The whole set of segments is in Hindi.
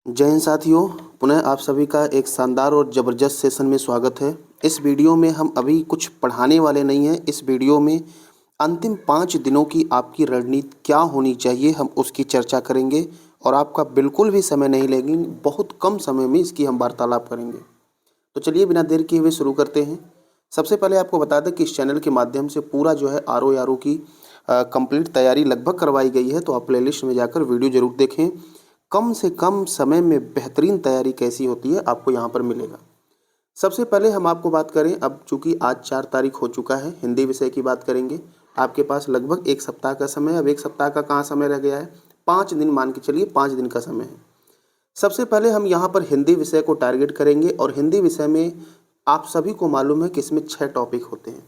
जय हिंद साथियों, पुनः आप सभी का एक शानदार और ज़बरदस्त सेशन में स्वागत है। इस वीडियो में हम अभी कुछ पढ़ाने वाले नहीं हैं। इस वीडियो में अंतिम 5 दिनों की आपकी रणनीति क्या होनी चाहिए, हम उसकी चर्चा करेंगे और आपका बिल्कुल भी समय नहीं लेंगे। बहुत कम समय में इसकी हम वार्तालाप करेंगे। तो चलिए बिना देर किए हुए शुरू करते हैं। सबसे पहले आपको बता दें कि इस चैनल के माध्यम से पूरा जो है आर ओ की कंप्लीट तैयारी लगभग करवाई गई है। तो आप प्लेलिस्ट में जाकर वीडियो ज़रूर देखें। कम से कम समय में बेहतरीन तैयारी कैसी होती है आपको यहाँ पर मिलेगा। सबसे पहले हम आपको बात करें, अब चूंकि आज 4 तारीख हो चुका है, हिंदी विषय की बात करेंगे। आपके पास लगभग 1 सप्ताह का समय है। अब 1 सप्ताह का कहाँ समय रह गया है, 5 दिन मान के चलिए, 5 दिन का समय है। सबसे पहले हम यहाँ पर हिंदी विषय को टारगेट करेंगे और हिंदी विषय में आप सभी को मालूम है कि इसमें 6 टॉपिक होते हैं।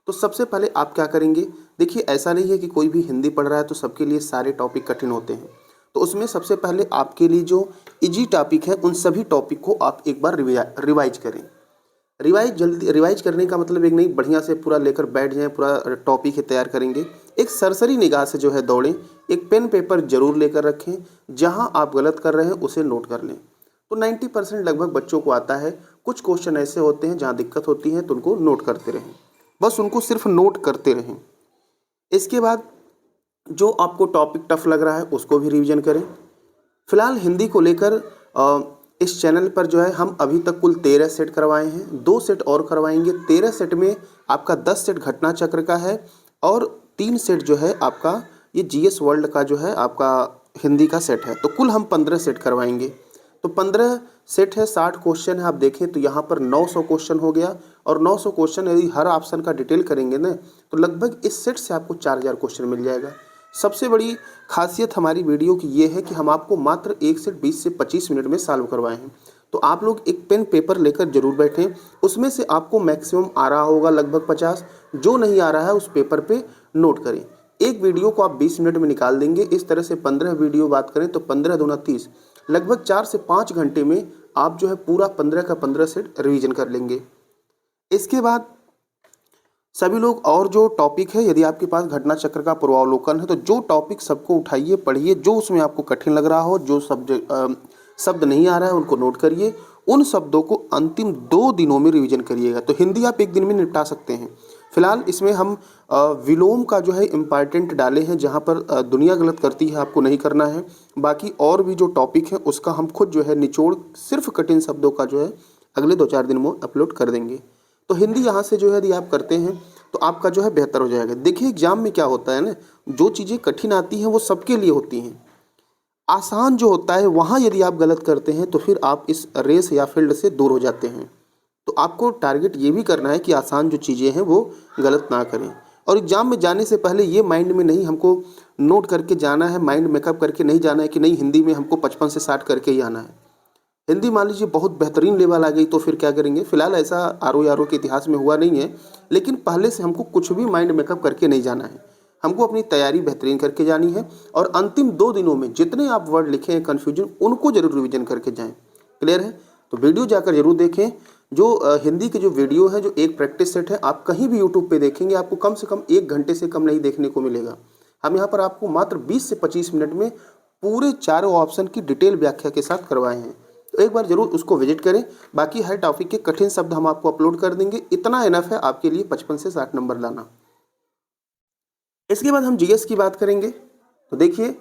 तो सबसे पहले आप क्या करेंगे, देखिए ऐसा नहीं है कि कोई भी हिंदी पढ़ रहा है तो सबके लिए सारे टॉपिक कठिन होते हैं। तो उसमें सबसे पहले आपके लिए जो इजी टॉपिक है उन सभी टॉपिक को आप एक बार रिवाइज करें। रिवाइज करने का मतलब एक नहीं, बढ़िया से पूरा लेकर बैठ जाएं, पूरा टॉपिक ही तैयार करेंगे। एक सरसरी निगाह से जो है दौड़ें। एक पेन पेपर जरूर लेकर रखें, जहां आप गलत कर रहे हैं उसे नोट कर लें। तो 90% लगभग बच्चों को आता है। कुछ क्वेश्चन ऐसे होते हैं जहां दिक्कत होती है तो उनको नोट करते रहें, बस उनको सिर्फ नोट करते रहें। इसके बाद जो आपको टॉपिक टफ लग रहा है उसको भी रिवीजन करें। फिलहाल हिंदी को लेकर इस चैनल पर जो है हम अभी तक कुल 13 सेट करवाए हैं, 2 सेट और करवाएंगे। 13 सेट में आपका 10 सेट घटना चक्र का है और 3 सेट जो है आपका ये जीएस वर्ल्ड का जो है आपका हिंदी का सेट है। तो कुल हम 15 सेट करवाएंगे। तो 15 सेट है, 60 क्वेश्चन है। आप देखें तो यहाँ पर 900 क्वेश्चन हो गया और 900 क्वेश्चन यदि हर ऑप्शन का डिटेल करेंगे ना तो लगभग इस सेट से आपको 4000 क्वेश्चन मिल जाएगा। सबसे बड़ी खासियत हमारी वीडियो की ये है कि हम आपको मात्र 1 से 20 से 25 मिनट में सॉल्व करवाए हैं। तो आप लोग एक पेन पेपर लेकर जरूर बैठें। उसमें से आपको मैक्सिमम आ रहा होगा लगभग 50, जो नहीं आ रहा है उस पेपर पे नोट करें। एक वीडियो को आप 20 मिनट में निकाल देंगे। इस तरह से 15 वीडियो बात करें तो 15 दूना 30, लगभग 4 से 5 घंटे में आप जो है पूरा 15 का 15 सेट रिवीजन कर लेंगे। इसके बाद सभी लोग और जो टॉपिक है, यदि आपके पास घटना चक्र का पूर्वावलोकन है तो जो टॉपिक सबको उठाइए, पढ़िए। जो उसमें आपको कठिन लग रहा हो, जो शब्द नहीं आ रहा है उनको नोट करिए। उन शब्दों को अंतिम 2 दिनों में रिवीजन करिएगा। तो हिंदी आप 1 दिन में निपटा सकते हैं। फिलहाल इसमें हम विलोम का जो है इम्पॉर्टेंट डाले हैं, जहाँ पर दुनिया गलत करती है आपको नहीं करना है। बाकी और भी जो टॉपिक है उसका हम खुद जो है निचोड़ सिर्फ कठिन शब्दों का जो है अगले 2-4 दिन में अपलोड कर देंगे। तो हिंदी यहाँ से जो है यदि आप करते हैं तो आपका जो है बेहतर हो जाएगा। देखिए एग्जाम में क्या होता है ना, जो चीज़ें कठिन आती हैं वो सबके लिए होती हैं। आसान जो होता है वहाँ यदि आप गलत करते हैं तो फिर आप इस रेस या फील्ड से दूर हो जाते हैं। तो आपको टारगेट ये भी करना है कि आसान जो चीज़ें हैं वो गलत ना करें। और एग्जाम में जाने से पहले ये माइंड में नहीं हमको नोट करके जाना है, माइंड मेकअप करके नहीं जाना है कि नहीं हिंदी में हमको 55 से 60 करके ही आना है। हिंदी मान लीजिए बहुत बेहतरीन लेवल आ गई तो फिर क्या करेंगे। फिलहाल ऐसा आर ओ के इतिहास में हुआ नहीं है, लेकिन पहले से हमको कुछ भी माइंड मेकअप करके नहीं जाना है। हमको अपनी तैयारी बेहतरीन करके जानी है और अंतिम 2 दिनों में जितने आप वर्ड लिखे हैं कन्फ्यूजन, उनको जरूर रिवीजन करके जाएं। क्लियर है? तो वीडियो जाकर जरूर देखें। जो हिंदी के जो वीडियो है, जो एक प्रैक्टिस सेट है, आप कहीं भी यूट्यूब पे देखेंगे आपको कम से कम 1 घंटे से कम नहीं देखने को मिलेगा। हम यहाँ पर आपको मात्र 20 से 25 मिनट में पूरे चारों ऑप्शन की डिटेल व्याख्या के साथ करवाए हैं। तो एक बार जरूर उसको विजिट करें। बाकी हर टॉपिक के कठिन शब्द हम आपको अपलोड कर देंगे। इतना इनफ है आपके लिए 55 से 60 नंबर लाना। इसके बाद हम जीएस की बात करेंगे। तो देखिए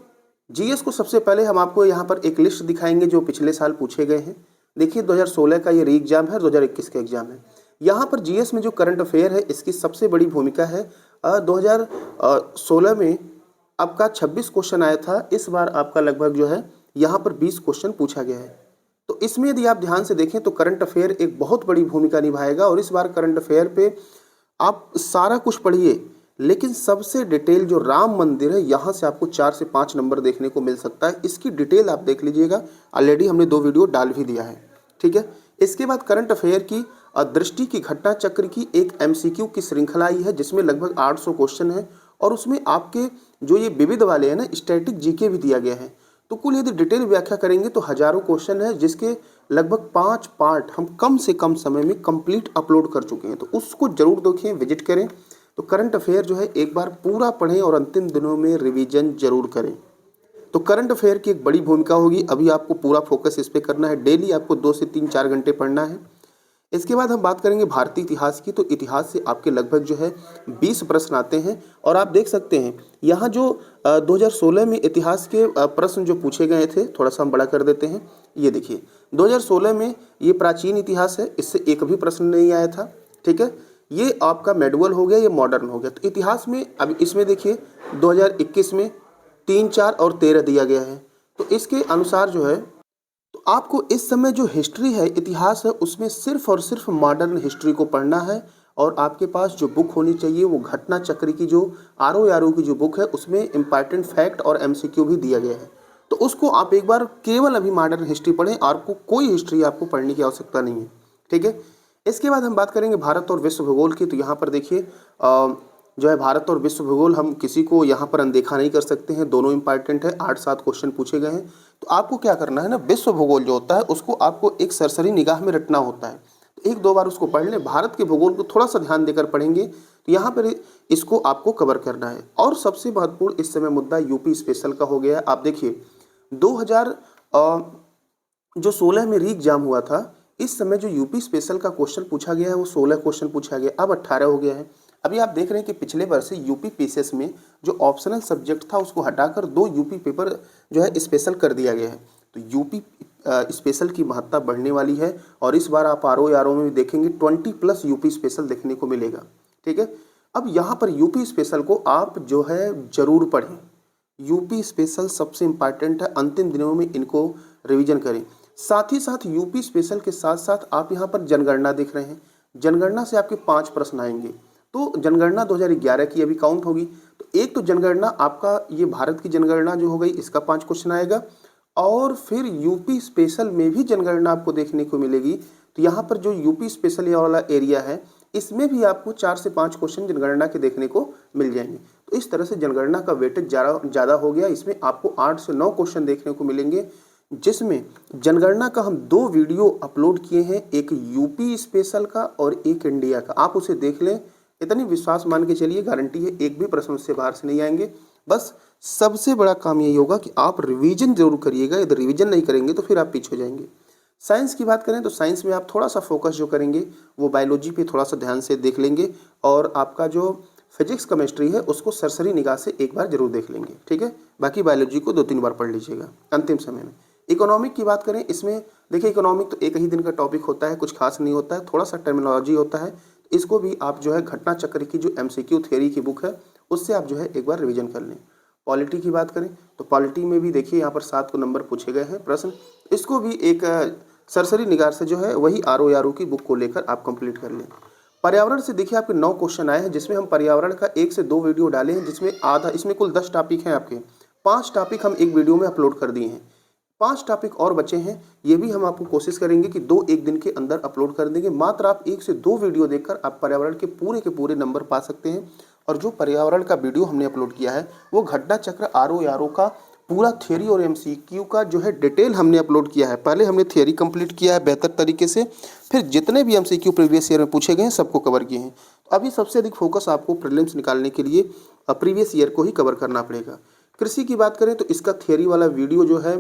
जीएस को सबसे पहले हम आपको यहाँ पर एक लिस्ट दिखाएंगे जो पिछले साल पूछे गए हैं। देखिए 2016 का ये री एग्जाम है, 2021 का एग्जाम है। यहाँ पर जीएस में जो करंट अफेयर है इसकी सबसे बड़ी भूमिका है। 2016 में आपका 26 क्वेश्चन आया था, इस बार आपका लगभग जो है यहाँ पर 20 क्वेश्चन पूछा गया है। तो इसमें यदि आप ध्यान से देखें तो करंट अफेयर एक बहुत बड़ी भूमिका निभाएगा। और इस बार करंट अफेयर पे आप सारा कुछ पढ़िए, लेकिन सबसे डिटेल जो राम मंदिर है यहाँ से आपको 4 से 5 नंबर देखने को मिल सकता है। इसकी डिटेल आप देख लीजिएगा, ऑलरेडी हमने 2 वीडियो डाल भी दिया है। ठीक है। इसके बाद करंट अफेयर की दृष्टि की घटना चक्र की एक एमसीक्यू की श्रृंखला आई है, जिसमें लगभग 800 क्वेश्चन है और उसमें आपके जो ये विविध वाले हैं ना, स्टैटिक जीके भी दिया गया है। तो कुल यदि डिटेल व्याख्या करेंगे तो हजारों क्वेश्चन है, जिसके लगभग 5 पार्ट हम कम से कम समय में कंप्लीट अपलोड कर चुके हैं। तो उसको जरूर देखें, विजिट करें। तो करंट अफेयर जो है एक बार पूरा पढ़ें और अंतिम दिनों में रिवीजन जरूर करें। तो करंट अफेयर की एक बड़ी भूमिका होगी। अभी आपको पूरा फोकस इस पे करना है, डेली आपको 2 से 3-4 घंटे पढ़ना है। इसके बाद हम बात करेंगे भारतीय इतिहास की। तो इतिहास से आपके लगभग जो है 20 प्रश्न आते हैं और आप देख सकते हैं यहाँ जो 2016 में इतिहास के प्रश्न जो पूछे गए थे, थोड़ा सा हम बड़ा कर देते हैं। ये देखिए 2016 में ये प्राचीन इतिहास है, इससे एक भी प्रश्न नहीं आया था। ठीक है, ये आपका मेडुअल हो गया, ये मॉडर्न हो गया। तो इतिहास में अब इसमें देखिए 2021 में 3, 4 और 13 दिया गया है। तो इसके अनुसार जो है, तो आपको इस समय जो हिस्ट्री है, इतिहास है, उसमें सिर्फ और सिर्फ मॉडर्न हिस्ट्री को पढ़ना है। और आपके पास जो बुक होनी चाहिए वो घटना चक्र की जो आर की जो बुक है, उसमें इंपॉर्टेंट फैक्ट और एमसीक्यू भी दिया गया है। तो उसको आप एक बार केवल अभी मॉडर्न हिस्ट्री पढ़ें, आपको कोई हिस्ट्री आपको पढ़ने की आवश्यकता नहीं है। ठीक है, इसके बाद हम बात करेंगे भारत और विश्व भूगोल की। तो यहाँ पर देखिए जो है भारत और विश्व भूगोल, हम किसी को यहाँ पर अनदेखा नहीं कर सकते हैं, दोनों इंपॉर्टेंट है। 8-7 क्वेश्चन पूछे गए हैं। तो आपको क्या करना है ना, विश्व भूगोल जो होता है उसको आपको एक सरसरी निगाह में रटना होता है। तो 1-2 बार उसको पढ़ लें। भारत के भूगोल को थोड़ा सा ध्यान देकर पढ़ेंगे तो यहाँ पर इसको आपको कवर करना है। और सबसे महत्वपूर्ण इस समय मुद्दा यूपी स्पेशल का हो गया। आप देखिए 2016 में री एग्जाम हुआ था, इस समय जो यूपी स्पेशल का क्वेश्चन पूछा गया है वो 16 क्वेश्चन पूछा गया, अब 18 हो गया है। अभी आप देख रहे हैं कि पिछले वर्ष से यूपी पीसीएस में जो ऑप्शनल सब्जेक्ट था उसको हटाकर 2 यूपी पेपर जो है स्पेशल कर दिया गया है। तो यूपी स्पेशल की महत्ता बढ़ने वाली है और इस बार आप आरओ में भी देखेंगे 20+ यूपी स्पेशल देखने को मिलेगा। ठीक है, अब यहाँ पर यूपी स्पेशल को आप जो है जरूर पढ़ें। यूपी स्पेशल सबसे इम्पॉर्टेंट है, अंतिम दिनों में इनको रिवीजन करें। साथ ही साथ यूपी स्पेशल के साथ साथ आप यहाँ पर जनगणना देख रहे हैं, जनगणना से आपके 5 प्रश्न आएंगे। तो जनगणना 2011 की अभी काउंट होगी। तो एक तो जनगणना आपका ये भारत की जनगणना जो हो गई, इसका 5 क्वेश्चन आएगा। और फिर यूपी स्पेशल में भी जनगणना आपको देखने को मिलेगी। तो यहाँ पर जो यूपी स्पेशल वाला एरिया है, इसमें भी आपको 4 से 5 क्वेश्चन जनगणना के देखने को मिल जाएंगे। तो इस तरह से जनगणना का वेटेज ज़्यादा हो गया। इसमें आपको 8 से 9 क्वेश्चन देखने को मिलेंगे, जिसमें जनगणना का हम 2 वीडियो अपलोड किए हैं, एक यूपी स्पेशल का और एक इंडिया का। आप उसे देख लें, इतनी विश्वास मान के चलिए, गारंटी है एक भी प्रश्न उससे बाहर से नहीं आएंगे। बस सबसे बड़ा काम यही होगा कि आप रिवीजन जरूर करिएगा, यदि रिवीजन नहीं करेंगे तो फिर आप पीछे हो जाएंगे। साइंस की बात करें तो साइंस में आप थोड़ा सा फोकस जो करेंगे वो बायोलॉजी पे थोड़ा सा ध्यान से देख लेंगे, और आपका जो फिजिक्स केमिस्ट्री है उसको सरसरी निगाह से एक बार जरूर देख लेंगे। ठीक है, बाकी बायोलॉजी को 2-3 बार पढ़ लीजिएगा अंतिम समय में। इकोनॉमिक की बात करें, इसमें देखिए इकोनॉमिक तो एक ही दिन का टॉपिक होता है, कुछ खास नहीं होता है, थोड़ा सा टर्मिनोलॉजी होता है। इसको भी आप जो है घटना चक्र की जो एमसीक्यू थ्योरी की बुक है उससे आप जो है एक बार रिवीजन कर लें। पॉलिटी की बात करें तो पॉलिटी में भी देखिए यहाँ पर 7 को नंबर पूछे गए हैं प्रश्न, इसको भी एक सरसरी निगाह से जो है वही आरओ की बुक को लेकर आप कंप्लीट कर लें। पर्यावरण से देखिए आपके 9 क्वेश्चन आए हैं, जिसमें हम पर्यावरण का 1 से 2 वीडियो डाले हैं, जिसमें आधा, इसमें कुल 10 टॉपिक हैं आपके, 5 टॉपिक हम एक वीडियो में अपलोड कर दिए हैं। 5 टॉपिक और बचे हैं, ये भी हम आपको कोशिश करेंगे कि 2-1 दिन के अंदर अपलोड कर देंगे। मात्र आप 1 से 2 वीडियो देखकर आप पर्यावरण के पूरे नंबर पा सकते हैं। और जो पर्यावरण का वीडियो हमने अपलोड किया है वो घटना चक्र आरओ का पूरा थ्योरी और एमसीक्यू का जो है डिटेल हमने अपलोड किया है। पहले हमने थ्योरी कंप्लीट किया है बेहतर तरीके से, फिर जितने भी एमसीक्यू प्रीवियस ईयर में पूछे गए हैं सबको कवर किए हैं। तो अभी सबसे अधिक फोकस आपको प्रीलिम्स निकालने के लिए प्रीवियस ईयर को ही कवर करना पड़ेगा। कृषि की बात करें तो इसका थ्योरी वाला वीडियो जो है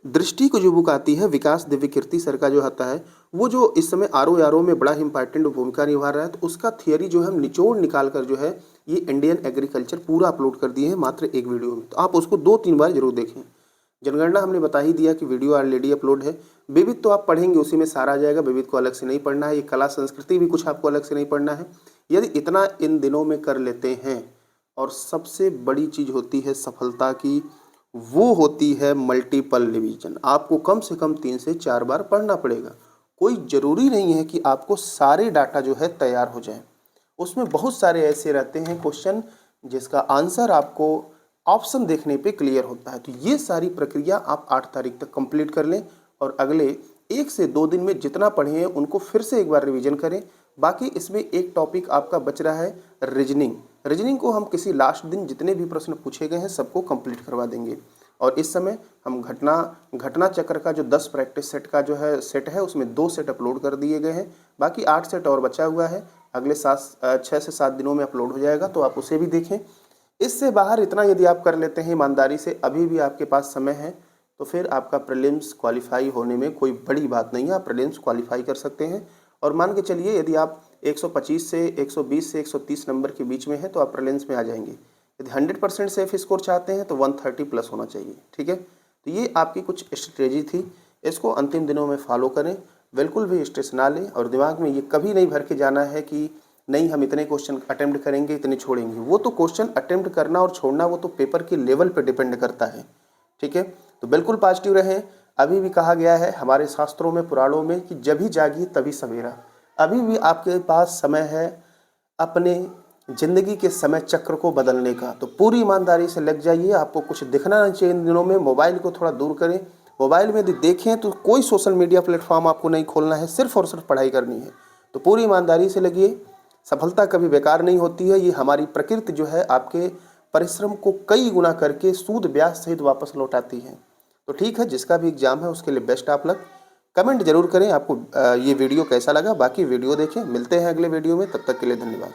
दृष्टि को जो बुक आती है, विकास दिव्य कीर्ति सर का जो आता है, वो जो इस समय आरओ में बड़ा इंपॉर्टेंट भूमिका निभा रहा है, तो उसका थियरी जो है हम निचोड़ निकाल कर जो है ये इंडियन एग्रीकल्चर पूरा अपलोड कर दिए हैं मात्र एक वीडियो में। तो आप उसको 2-3 बार जरूर देखें। जनगणना हमने बता ही दिया कि वीडियो ऑलरेडी अपलोड है। विविध तो आप पढ़ेंगे, उसी में सारा आ जाएगा, विविध को अलग से नहीं पढ़ना है। ये कला संस्कृति भी कुछ आपको अलग से नहीं पढ़ना है। यदि इतना इन दिनों में कर लेते हैं, और सबसे बड़ी चीज़ होती है सफलता की, वो होती है मल्टीपल रिवीजन। आपको कम से कम 3 से 4 बार पढ़ना पड़ेगा। कोई ज़रूरी नहीं है कि आपको सारे डाटा जो है तैयार हो जाए, उसमें बहुत सारे ऐसे रहते हैं क्वेश्चन जिसका आंसर आपको ऑप्शन देखने पे क्लियर होता है। तो ये सारी प्रक्रिया आप 8 तारीख तक कंप्लीट कर लें, और अगले 1 से 2 दिन में जितना पढ़े हैं उनको फिर से एक बार रिवीजन करें। बाकी इसमें एक टॉपिक आपका बच रहा है रीजनिंग को हम किसी लास्ट दिन जितने भी प्रश्न पूछे गए हैं सबको कंप्लीट करवा देंगे। और इस समय हम घटना चक्र का जो 10 प्रैक्टिस सेट का जो है सेट है उसमें 2 सेट अपलोड कर दिए गए हैं, बाकी 8 सेट और बचा हुआ है, अगले 6 से 7 दिनों में अपलोड हो जाएगा, तो आप उसे भी देखें। इससे बाहर इतना यदि आप कर लेते हैं ईमानदारी से, अभी भी आपके पास समय है, तो फिर आपका प्रीलिम्स क्वालिफाई होने में कोई बड़ी बात नहीं है, आप प्रीलिम्स क्वालिफाई कर सकते हैं। और मान के चलिए यदि आप 125 से 120 से 130 नंबर के बीच में हैं तो आप प्रीलिम्स में आ जाएंगे। यदि 100% सेफ स्कोर चाहते हैं तो 130 प्लस होना चाहिए, ठीक है। तो ये आपकी कुछ स्ट्रेटेजी थी, इसको अंतिम दिनों में फॉलो करें, बिल्कुल भी स्ट्रेस ना लें और दिमाग में ये कभी नहीं भर के जाना है कि नहीं हम इतने क्वेश्चन अटेम्प्ट करेंगे, इतने छोड़ेंगे। वो तो क्वेश्चन अटेम्प्ट करना और छोड़ना वो तो पेपर के लेवल पर डिपेंड करता है, ठीक है। तो बिल्कुल पॉजिटिव रहें। अभी भी कहा गया है हमारे शास्त्रों में, पुराणों में कि जब भी जागिए तभी सवेरा। अभी भी आपके पास समय है अपने ज़िंदगी के समय चक्र को बदलने का, तो पूरी ईमानदारी से लग जाइए। आपको कुछ दिखना नहीं चाहिए इन दिनों में, मोबाइल को थोड़ा दूर करें। मोबाइल में यदि देखें तो कोई सोशल मीडिया प्लेटफॉर्म आपको नहीं खोलना है, सिर्फ और सिर्फ पढ़ाई करनी है। तो पूरी ईमानदारी से लगिए। सफलता कभी बेकार नहीं होती है, ये हमारी प्रकृति जो है आपके परिश्रम को कई गुना करके सूद ब्याज सहित वापस लौटाती है। तो ठीक है, जिसका भी एग्जाम है उसके लिए बेस्ट आप लक। कमेंट जरूर करें आपको ये वीडियो कैसा लगा। बाकी वीडियो देखें, मिलते हैं अगले वीडियो में, तब तक के लिए धन्यवाद।